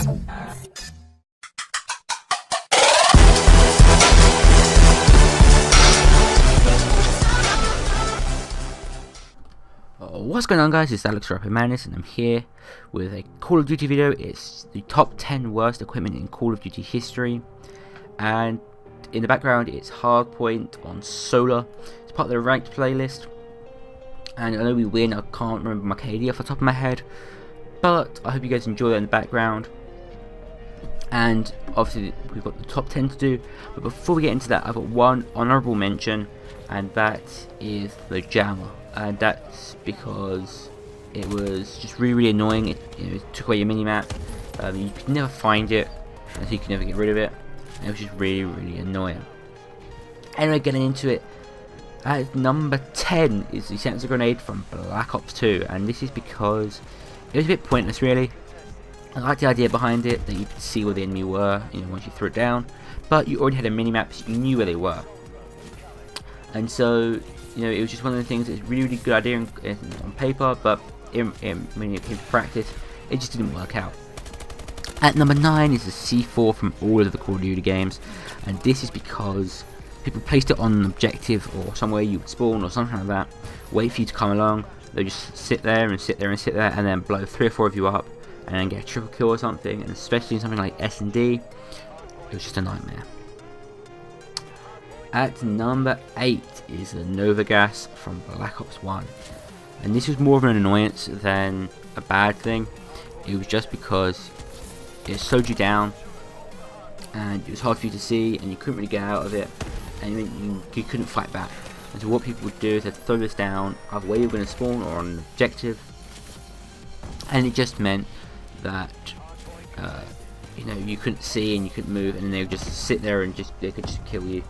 What's going on, guys? It's Alex RAPIDMADNESS, and I'm here with a Call of Duty video. It's the top 10 worst equipment in Call of Duty history, and in the background it's hardpoint on solar. It's part of the ranked playlist, and I know we win. I can't remember my KD off the top of my head, but I hope you guys enjoy that in the background. And obviously we've got the top 10 to do, but before we get into that, I've got one honourable mention, and that is the jammer. And that's because it was just really annoying. It took away your minimap. You could never find it, and so you could never get rid of it. And it was just really annoying. Anyway, getting into it, at number 10 is the sensor grenade from Black Ops 2, and this is because it was a bit pointless, really. I liked the idea behind it, that you could see where the enemy were, once you threw it down, but you already had a minimap, so you knew where they were. And so, it was just one of the things that's really good idea on paper, but when it came to practice, it just didn't work out. At number 9 is the C4 from all of the Call of Duty games, and this is because people placed it on an objective or somewhere you would spawn or something like that, wait for you to come along. They just sit there, and then blow 3 or 4 of you up, and then get a triple kill or something. And especially in something like S&D, it was just a nightmare. At number 8 is the Nova Gas from Black Ops 1, and this was more of an annoyance than a bad thing. It was just because it slowed you down, and it was hard for you to see, and you couldn't really get out of it, and you couldn't fight back. And so what people would do is they'd throw this down either where you're going to spawn or on an objective, and it just meant that you couldn't see and you couldn't move, and then they would just sit there and they could just kill you.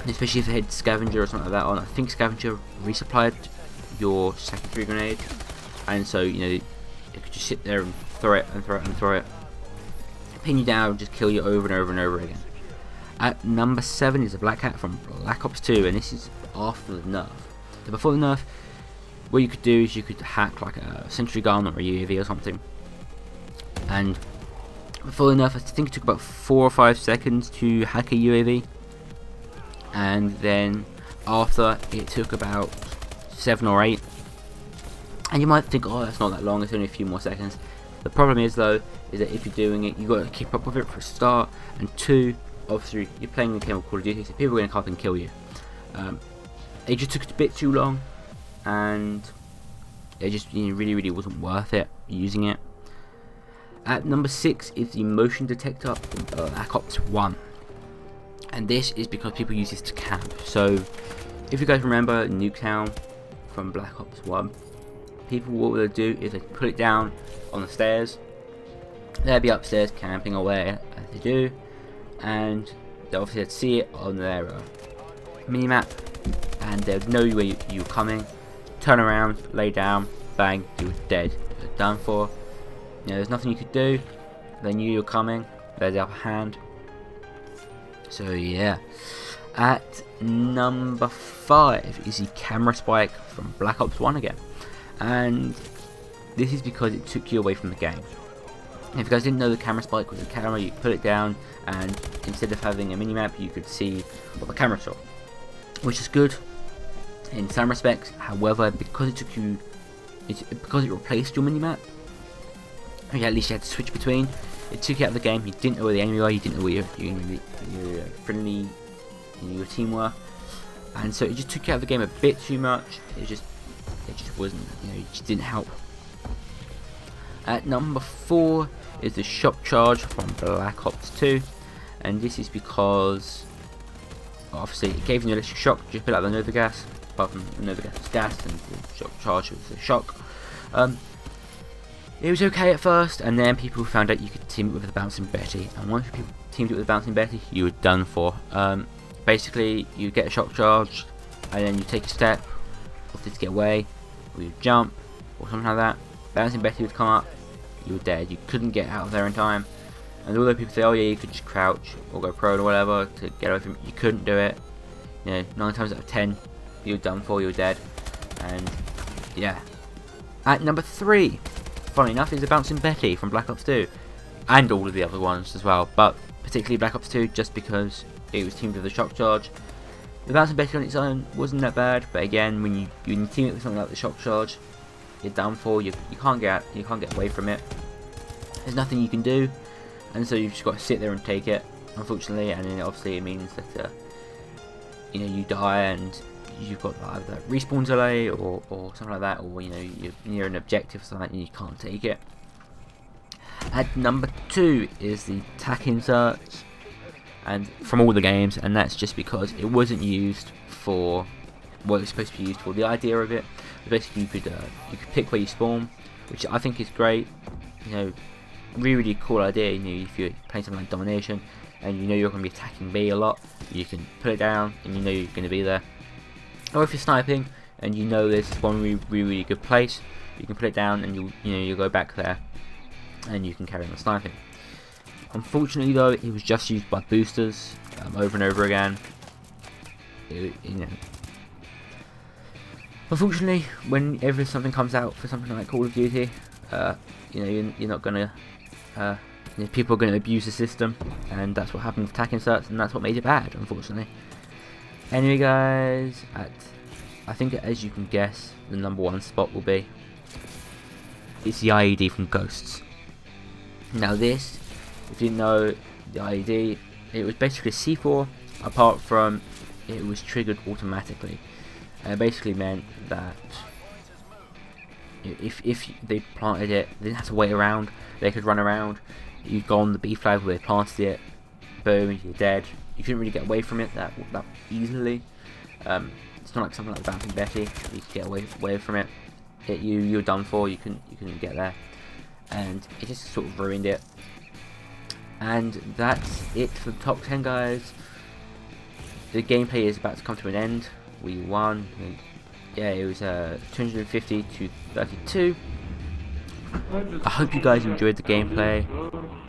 Especially if they had scavenger or something like that on. I think scavenger resupplied your secondary grenade, and so you could just sit there and throw it and throw it and throw it, pin you down, and just kill you over and over and over again. At number 7 is a Black Hat from Black Ops 2, and this is after the nerf. So before the nerf, what you could do is you could hack like a sentry gun or a UAV or something, and before the nerf, I think it took about 4 or 5 seconds to hack a UAV. And then after, it took about 7 or 8, and you might think, oh, that's not that long, it's only a few more seconds. The problem is though, is that if you're doing it, you've got to keep up with it for a start, and 2, obviously you're playing the game of Call of Duty, so people are going to come up and kill you. It just took a bit too long, and it just really wasn't worth it using it. At number 6 is the motion detector from Black Ops 1. And this is because people use this to camp. So, if you guys remember Nuketown from Black Ops 1, people, what they'll do is they put it down on the stairs. They'll be upstairs camping away as they do, and they'll obviously see it on their minimap, and they'll know where you're coming. Turn around, lay down, bang, you're dead. You're done for. There's nothing you could do. They knew you were coming. There's the upper hand. So yeah. At number 5 is the camera spike from Black Ops 1 again, and this is because it took you away from the game. If you guys didn't know, the camera spike was a camera, you put it down, and instead of having a minimap, you could see what the camera saw, which is good in some respects. However, because because it replaced your minimap, at least you had to switch between. It took you out of the game. You didn't know where the enemy were. You didn't know where your friendly, your team were, and so it just took you out of the game a bit too much. It just wasn't. It just didn't help. At number 4 is the shock charge from Black Ops 2, and this is because obviously it gave you an electric shock, just a bit like the Nova Gas, apart from the Nova Gas was gas and the shock charge was the shock. It was okay at first, and then people found out you could team it with the Bouncing Betty, and once people teamed it with the Bouncing Betty, you were done for. Basically, you get a shock charge, and then you take a step, to get away, or you jump, or something like that. Bouncing Betty would come up, you were dead. You couldn't get out of there in time. And although people say, oh yeah, you could just crouch or go prone or whatever to get away from it, you couldn't do it. 9 times out of 10, you were done for, you were dead. And yeah. At number 3 funny enough, is the Bouncing Betty from Black Ops 2, and all of the other ones as well, but particularly Black Ops 2, just because it was teamed with the Shock Charge. The Bouncing Betty on its own wasn't that bad, but again, when you team it with something like the Shock Charge, you're done for. You can't get away from it. There's nothing you can do, and so you've just got to sit there and take it, unfortunately. And then obviously it means that you die and you've got either that respawn delay or something like that, or you're near an objective or something and you can't take it. At number 2 is the tack inserts, and from all the games, and that's just because it wasn't used for what it was supposed to be used for. The idea of it was basically you could pick where you spawn, which I think is great. Really cool idea. If you're playing something like Domination and you're going to be attacking B a lot, you can put it down and you're going to be there. Or if you're sniping and there's one really good place, you can put it down and you'll go back there and you can carry on sniping. Unfortunately though, it was just used by boosters over and over again. Unfortunately, whenever something comes out for something like Call of Duty, you're not gonna people are going to abuse the system, and that's what happened with tack inserts, and that's what made it bad, unfortunately. Anyway guys, I think as you can guess, the number 1 spot will be, it's the IED from Ghosts. Now this, if you didn't know, the IED, it was basically C4, apart from it was triggered automatically. And it basically meant that if they planted it, they didn't have to wait around, they could run around. You'd go on the B flag where they planted it, boom, you're dead. You couldn't really get away from it that easily. It's not like something like Bouncing Betty, you could get away from it. You're done for, you couldn't get there. And it just sort of ruined it. And that's it for the top 10 guys. The gameplay is about to come to an end. We won. Yeah, it was 250 to 32. I hope you guys enjoyed the gameplay.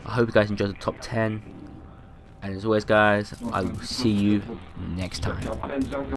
I hope you guys enjoyed the top 10. And as always guys, I will see you next time.